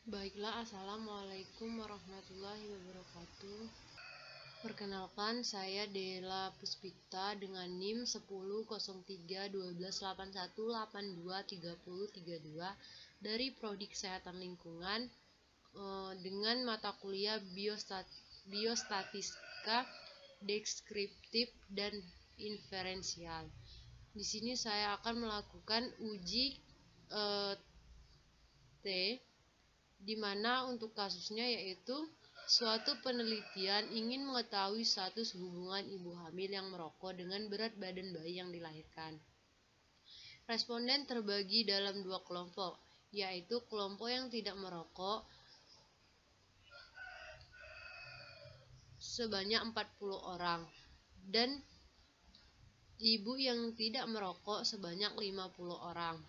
Baiklah, assalamualaikum warahmatullahi wabarakatuh. Perkenalkan, saya Dela Puspita dengan NIM 10.03.12.81.82.30.32 dari Prodi Kesehatan Lingkungan dengan mata kuliah Biostatistika Deskriptif dan Inferensial. Di sini saya akan melakukan uji T, di mana untuk kasusnya yaitu suatu penelitian ingin mengetahui status hubungan ibu hamil yang merokok dengan berat badan bayi yang dilahirkan. Responden terbagi dalam dua kelompok, yaitu kelompok yang tidak merokok sebanyak 40 orang dan ibu yang tidak merokok sebanyak 50 orang.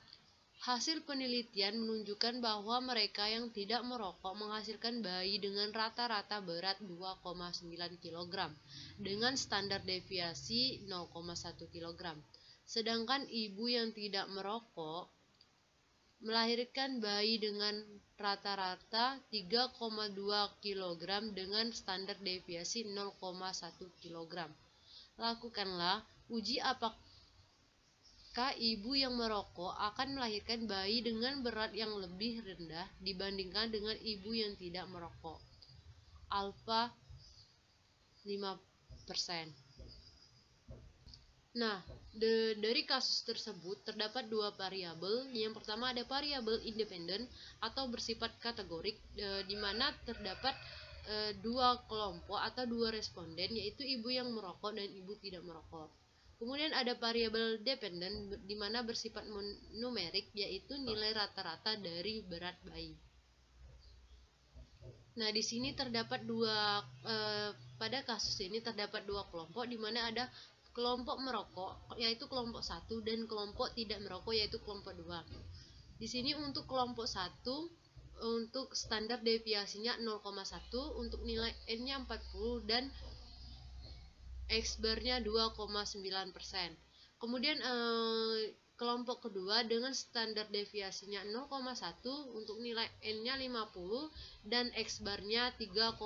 Hasil penelitian menunjukkan bahwa mereka yang tidak merokok menghasilkan bayi dengan rata-rata berat 2,9 kg dengan standar deviasi 0,1 kg. Sedangkan ibu yang tidak merokok melahirkan bayi dengan rata-rata 3,2 kg dengan standar deviasi 0,1 kg. Lakukanlah uji apakah ibu yang merokok akan melahirkan bayi dengan berat yang lebih rendah dibandingkan dengan ibu yang tidak merokok. Alfa 5%. Nah, dari kasus tersebut terdapat dua variabel. Yang pertama ada variabel independen atau bersifat kategorik, di mana terdapat dua kelompok atau dua responden, yaitu ibu yang merokok dan ibu tidak merokok. Kemudian ada variabel dependen di mana bersifat numerik, yaitu nilai rata-rata dari berat bayi. Nah, di sini terdapat pada kasus ini terdapat dua kelompok, di mana ada kelompok merokok yaitu kelompok 1 dan kelompok tidak merokok yaitu kelompok 2. Di sini untuk kelompok 1 untuk standar deviasinya 0,1, untuk nilai N-nya 40 dan X-bar-nya 2,9%. Kemudian kelompok kedua dengan standar deviasinya 0,1, untuk nilai N-nya 50 dan X-bar-nya 3,2%.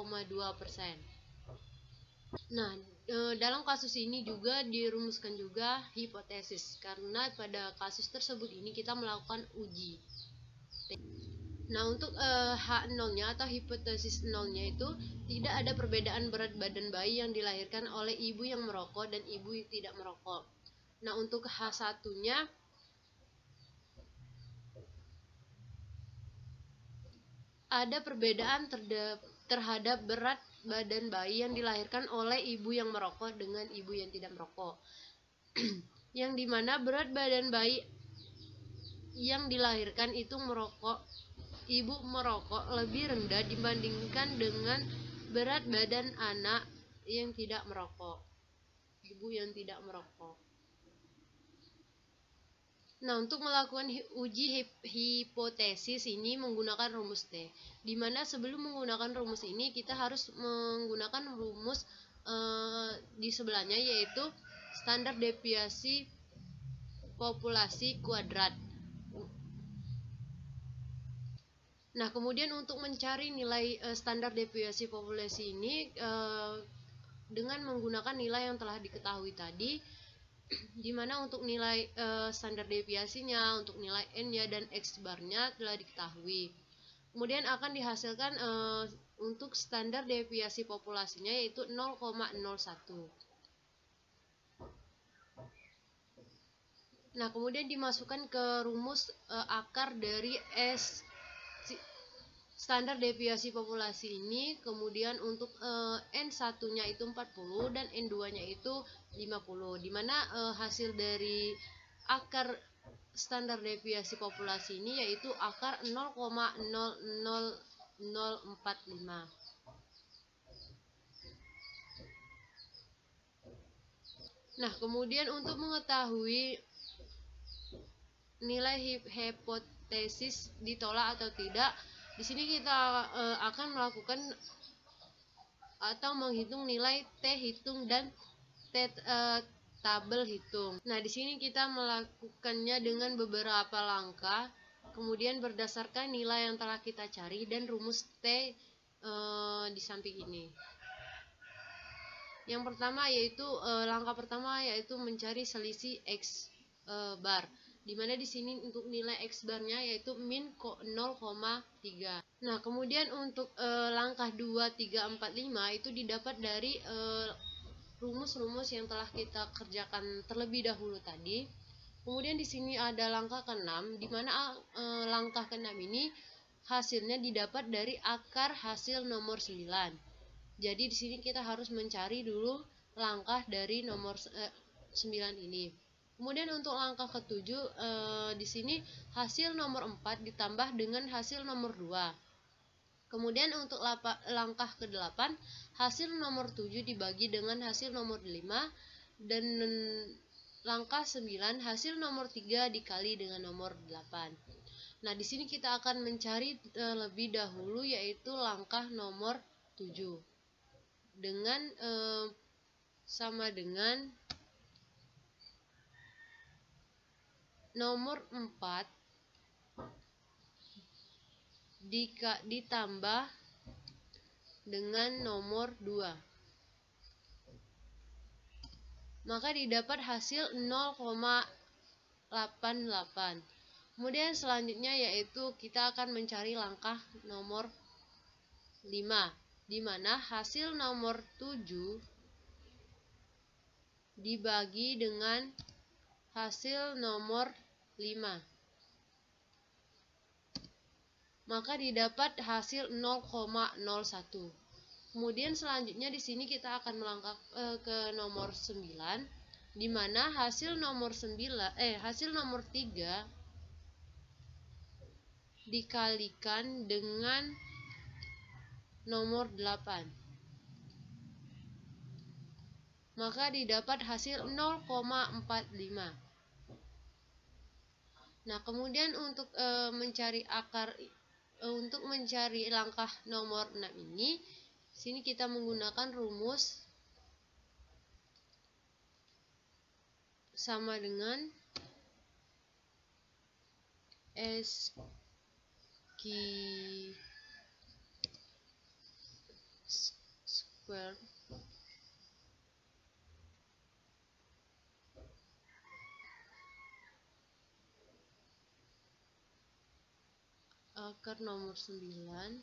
Nah, dalam kasus ini juga dirumuskan juga hipotesis, karena pada kasus tersebut ini kita melakukan uji. Nah, untuk H0-nya atau hipotesis 0-nya itu tidak ada perbedaan berat badan bayi yang dilahirkan oleh ibu yang merokok dan ibu yang tidak merokok. Nah, untuk H1-nya ada perbedaan terhadap berat badan bayi yang dilahirkan oleh ibu yang merokok dengan ibu yang tidak merokok. Yang dimana berat badan bayi yang dilahirkan itu ibu merokok lebih rendah dibandingkan dengan berat badan anak yang tidak merokok, ibu yang tidak merokok. Nah, untuk melakukan uji hipotesis ini menggunakan rumus T, di mana sebelum menggunakan rumus ini kita harus menggunakan rumus di sebelahnya, yaitu standar deviasi populasi kuadrat. Nah, kemudian untuk mencari nilai standar deviasi populasi ini dengan menggunakan nilai yang telah diketahui tadi, di mana untuk nilai standar deviasinya, untuk nilai N-nya dan X-bar-nya telah diketahui. Kemudian akan dihasilkan untuk standar deviasi populasinya yaitu 0,01. Nah, kemudian dimasukkan ke rumus akar dari standar deviasi populasi ini. Kemudian untuk N1-nya itu 40 dan N2-nya itu 50, di mana hasil dari akar standar deviasi populasi ini yaitu akar 0,00045. Nah, kemudian untuk mengetahui nilai hipotesis ditolak atau tidak, di sini kita akan melakukan atau menghitung nilai T hitung dan tabel hitung. Nah, di sini kita melakukannya dengan beberapa langkah. kemudian berdasarkan nilai yang telah kita cari dan rumus T di samping ini. Yang pertama yaitu langkah pertama yaitu mencari selisih X bar, dimana di sini untuk nilai X barnya yaitu min 0,3. Nah, kemudian untuk langkah 2, 3, 4, 5 itu didapat dari rumus-rumus yang telah kita kerjakan terlebih dahulu tadi. Kemudian di sini ada langkah ke-6, di mana langkah ke-6 ini hasilnya didapat dari akar hasil nomor 9. Jadi di sini kita harus mencari dulu langkah dari nomor 9 ini. Kemudian untuk langkah ke-7 di sini hasil nomor 4 ditambah dengan hasil nomor 2. Kemudian untuk langkah ke-8 hasil nomor 7 dibagi dengan hasil nomor 5, dan langkah 9 hasil nomor 3 dikali dengan nomor 8. Nah, di sini kita akan mencari lebih dahulu yaitu langkah nomor 7 dengan sama dengan nomor 4 ditambah dengan nomor 2. Maka didapat hasil 0,88. Kemudian selanjutnya yaitu kita akan mencari langkah nomor 5, di mana hasil nomor 7 dibagi dengan hasil nomor 5. Maka didapat hasil 0,01. Kemudian selanjutnya di sini kita akan melangkah ke nomor 9, di mana hasil nomor 3 dikalikan dengan nomor 8. Maka didapat hasil 0,45. Nah, kemudian untuk mencari langkah nomor 6 ini, sini kita menggunakan rumus sama dengan SQ square akar nomor 9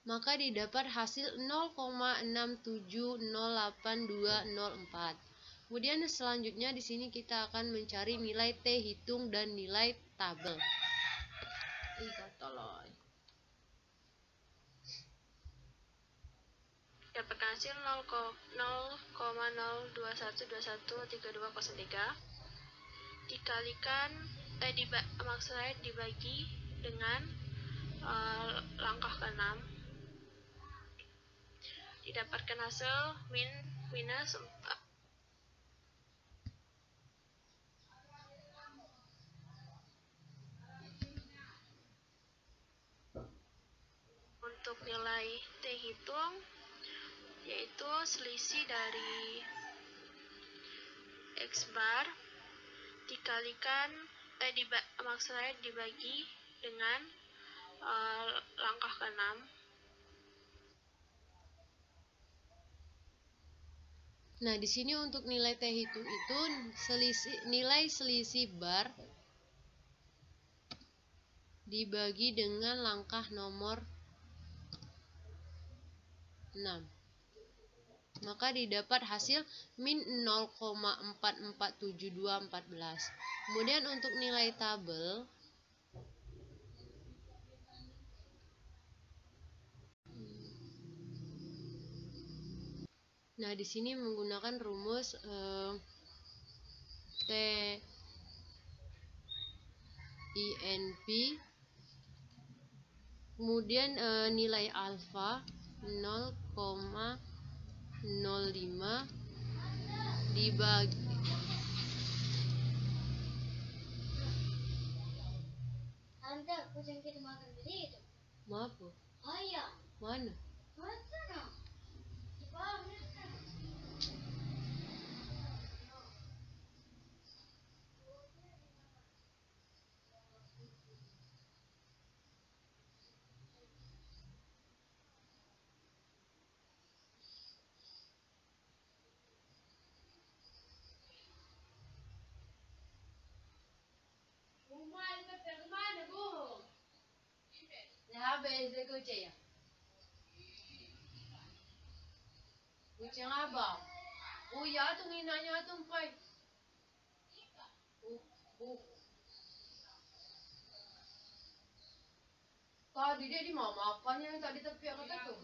maka didapat hasil 0,670824. Kemudian selanjutnya di sini kita akan mencari nilai T hitung dan nilai tabel. Dapatkan hasil 0,021213203 dikalikan dibagi dengan langkah ke-6, didapatkan hasil minus 4. Untuk nilai T hitung yaitu selisih dari X bar dikalikan dibagi dengan langkah ke-6. Nah, di sini untuk nilai T hitung itu nilai selisih bar dibagi dengan langkah nomor 6. Maka didapat hasil min 0,447214. Kemudian untuk nilai tabel nah, di sini menggunakan rumus T INP, kemudian nilai alfa 0,05 dibagi maaf Bu. Mana? habis dia kucing ya? Kucing abang. Oh ya tu nginanya tu pai. Tadi dia di mau makan yang tadi tepi kata tu.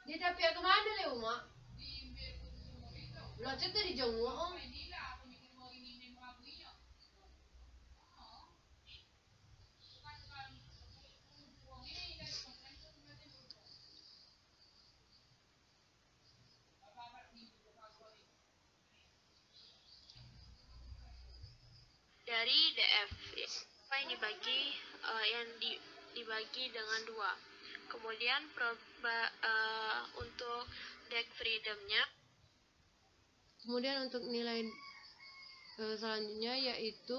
Dia tepi ke mana le Uma? Lah cerita di jenguk oh. Dari DF apa yang dibagi dengan 2. Kemudian untuk deck freedomnya, Kemudian untuk nilai selanjutnya yaitu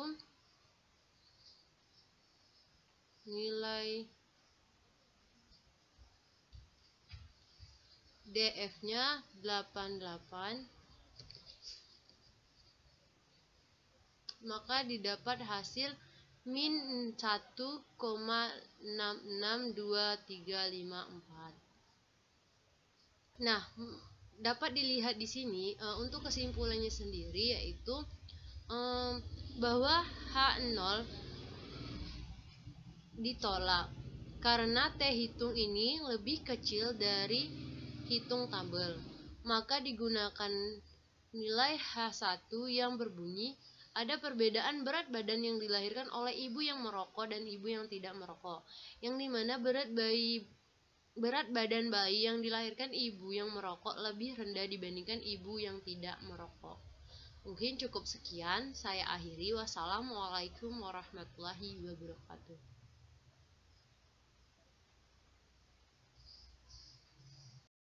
nilai DF-nya 88, maka didapat hasil min 1,662354. Nah, dapat dilihat di sini untuk kesimpulannya sendiri yaitu bahwa H0 ditolak karena T hitung ini lebih kecil dari hitung tabel. Maka digunakan nilai H1 yang berbunyi ada perbedaan berat badan yang dilahirkan oleh ibu yang merokok dan ibu yang tidak merokok, yang dimana berat badan bayi yang dilahirkan ibu yang merokok lebih rendah dibandingkan ibu yang tidak merokok. Mungkin cukup sekian, saya akhiri. Wassalamualaikum warahmatullahi wabarakatuh.